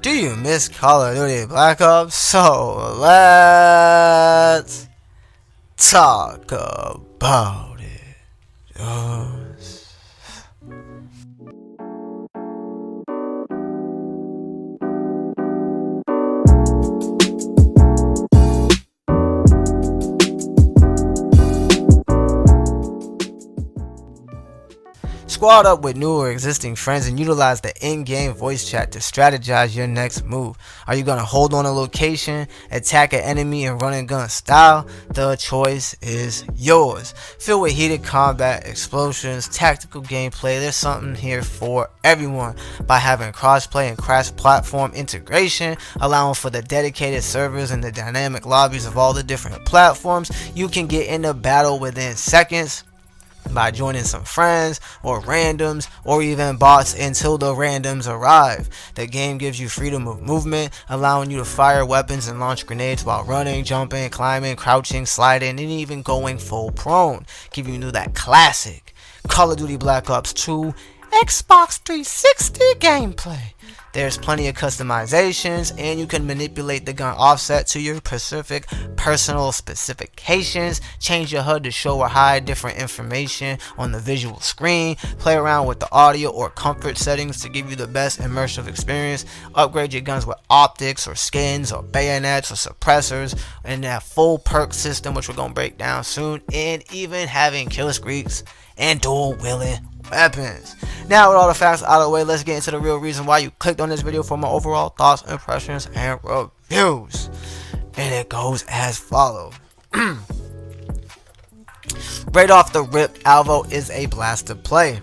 Do you miss Call of Duty Black Ops? So let's talk about it. Yes. Squad up with new or existing friends and utilize the in-game voice chat to strategize your next move. Are you going to hold on a location, attack an enemy and run and gun style? The choice is yours. Filled with heated combat, explosions, tactical gameplay, there's something here for everyone. By having crossplay and cross-platform integration, allowing for the dedicated servers and the dynamic lobbies of all the different platforms, you can get into battle within seconds by joining some friends or randoms or even bots until the randoms arrive. The game gives you freedom of movement, allowing you to fire weapons and launch grenades while running, jumping, climbing, crouching, sliding, and even going full prone, giving you that classic Call of Duty Black Ops 2 Xbox 360 gameplay. There's plenty of customizations and you can manipulate the gun offset to your specific personal specifications, change your HUD to show or hide different information on the visual screen, play around with the audio or comfort settings to give you the best immersive experience, upgrade your guns with optics or skins or bayonets or suppressors, and that full perk system which we're going to break down soon, and even having kill streaks and dual wielding weapons. Now with all the facts out of the way, let's get into the real reason why you clicked on this video for my overall thoughts, impressions, and reviews. And it goes as follows. Right off the rip, Alvo is a blast to play.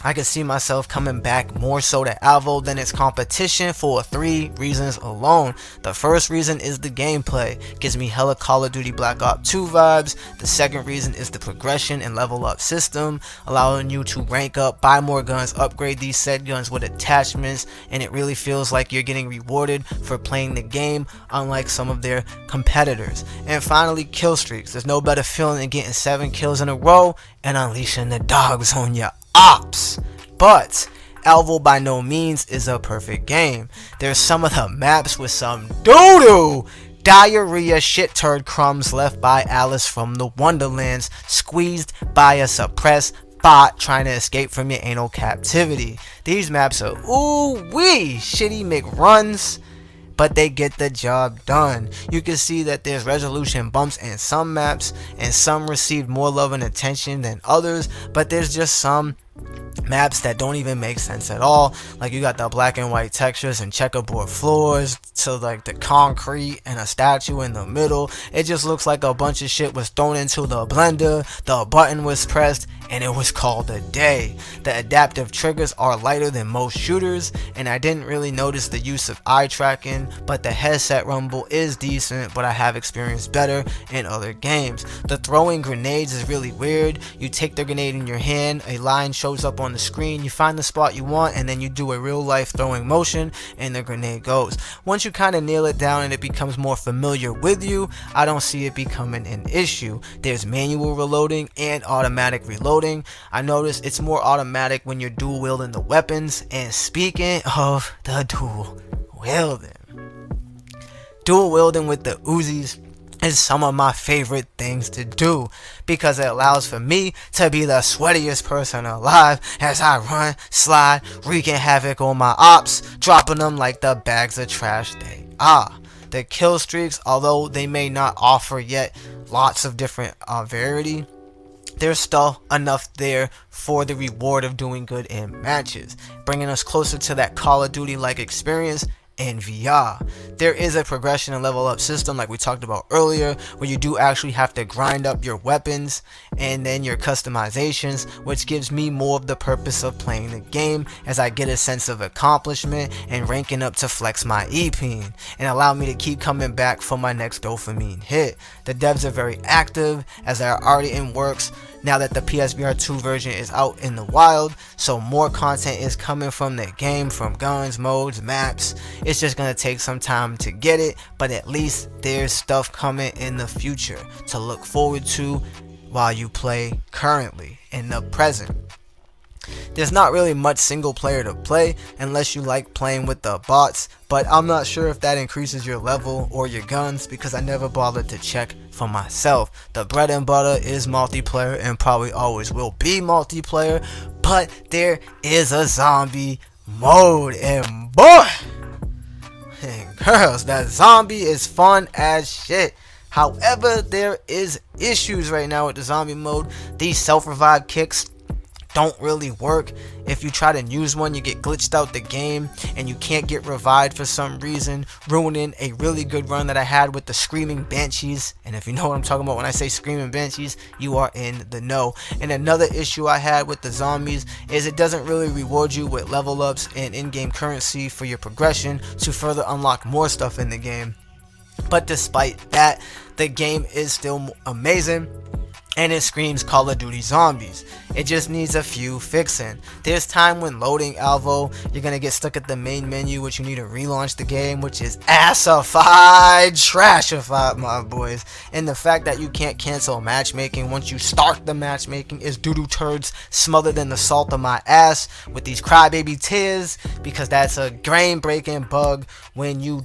I can see myself coming back more so to Alvo than its competition for 3 reasons alone. The first reason is the gameplay. Gives me hella Call of Duty Black Ops 2 vibes. The second reason is the progression and level up system, allowing you to rank up, buy more guns, upgrade these said guns with attachments, and it really feels like you're getting rewarded for playing the game, unlike some of their competitors. And finally, kill streaks. There's no better feeling than getting 7 kills in a row and unleashing the dogs on ya ops. But Alvo by no means is a perfect game. There's some of the maps with some doo-doo diarrhea shit turd crumbs left by Alice from the Wonderlands, squeezed by a suppressed bot trying to escape from your anal captivity. These maps are ooh-wee shitty McRuns, but they get the job done. You can see that there's resolution bumps in some maps, and some received more love and attention than others, but there's just some maps that don't even make sense at all. Like you got the black and white textures and checkerboard floors to like the concrete and a statue in the middle. It just looks like a bunch of shit was thrown into the blender, the button was pressed, and it was called a day. The adaptive triggers are lighter than most shooters, and I didn't really notice the use of eye tracking, but the headset rumble is decent, but I have experienced better in other games. The throwing grenades is really weird. You take the grenade in your hand, a line shows up on the screen, you find the spot you want, and then you do a real life throwing motion and the grenade goes. Once you kind of nail it down and it becomes more familiar with you, I don't see it becoming an issue. There's manual reloading and automatic reloading. I notice it's more automatic when you're dual wielding the weapons. And speaking of the dual wielding with the Uzis is some of my favorite things to do, because it allows for me to be the sweatiest person alive as I run, slide, wreaking havoc on my ops, dropping them like the bags of trash they are. The kill streaks, although they may not offer yet lots of different variety, there's still enough there for the reward of doing good in matches, bringing us closer to that Call of Duty like experience in VR. There is a progression and level up system like we talked about earlier, where you do actually have to grind up your weapons and then your customizations, which gives me more of the purpose of playing the game, as I get a sense of accomplishment and ranking up to flex my EP and allow me to keep coming back for my next dopamine hit. The devs are very active, as they are already in works now that the PSVR2 version is out in the wild, so more content is coming from the game, from guns, modes, maps. It's just gonna take some time to get it, but at least there's stuff coming in the future to look forward to while you play currently in the present. There's not really much single player to play unless you like playing with the bots, but I'm not sure if that increases your level or your guns because I never bothered to check for myself. The bread and butter is multiplayer and probably always will be multiplayer, but there is a zombie mode, and boy and girls, that zombie is fun as shit. However, there is issues right now with the zombie mode. These self-revive kicks don't really work. If you try to use one, you get glitched out the game and you can't get revived for some reason, ruining a really good run that I had with the screaming banshees. And if you know what I'm talking about when I say screaming banshees, you are in the know. And another issue I had with the zombies is it doesn't really reward you with level ups and in-game currency for your progression to further unlock more stuff in the game. But despite that, the game is still amazing and it screams Call of Duty Zombies. It just needs a few fixing. There's time when loading Alvo, you're gonna get stuck at the main menu, which you need to relaunch the game, which is assified, trashified, my boys. And the fact that you can't cancel matchmaking once you start the matchmaking is doo-doo turds smothered in the salt of my ass with these crybaby tears, because that's a game-breaking bug when you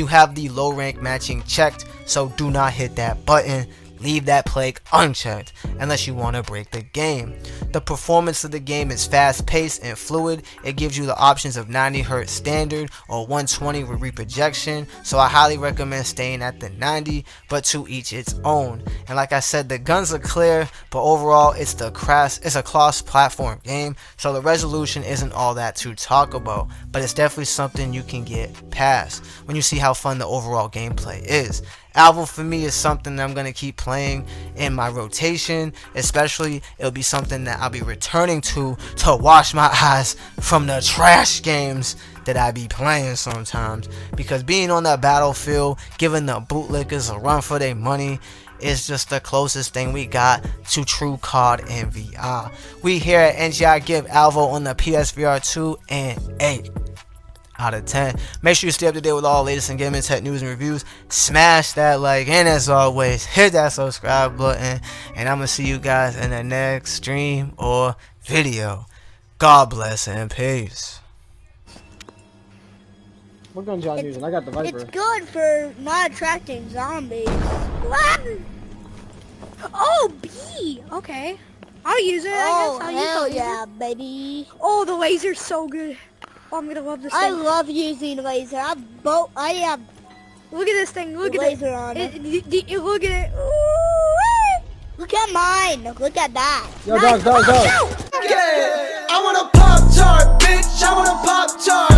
have the low rank matching checked. So do not hit that button. Leave that plague unchecked unless you want to break the game. The performance of the game is fast paced and fluid. It gives you the options of 90Hz standard or 120 with reprojection, so I highly recommend staying at the 90, but to each its own. And like I said, the guns are clear, but overall it's a cross-platform game, so the resolution isn't all that to talk about, but it's definitely something you can get past when you see how fun the overall gameplay is. Alvo for me is something that I'm going to keep playing in my rotation, especially it'll be something that I'll be returning to wash my eyes from the trash games that I be playing sometimes, because being on that battlefield, giving the bootlickers a run for their money is just the closest thing we got to true COD and VR. We here at NGI give Alvo on the PSVR2 an 8 out of 10. Make sure you stay up to date with all the latest in gaming tech news and reviews. Smash that like, and as always, hit that subscribe button. And I'm gonna see you guys in the next stream or video. God bless and peace. What gun y'all using? I got the Viper. It's good for not attracting zombies. Oh, B. Okay. I'll use it. Oh, I guess. hell yeah, baby. Oh, the laser's so good. Oh, I'm gonna love this thing. I love using laser. I have Look at this thing. Look at laser it. on it. Look at it. Ooh, Look at mine. Look at that. Yo, dog. I want a Pop-Tart, bitch. I want a Pop-Tart.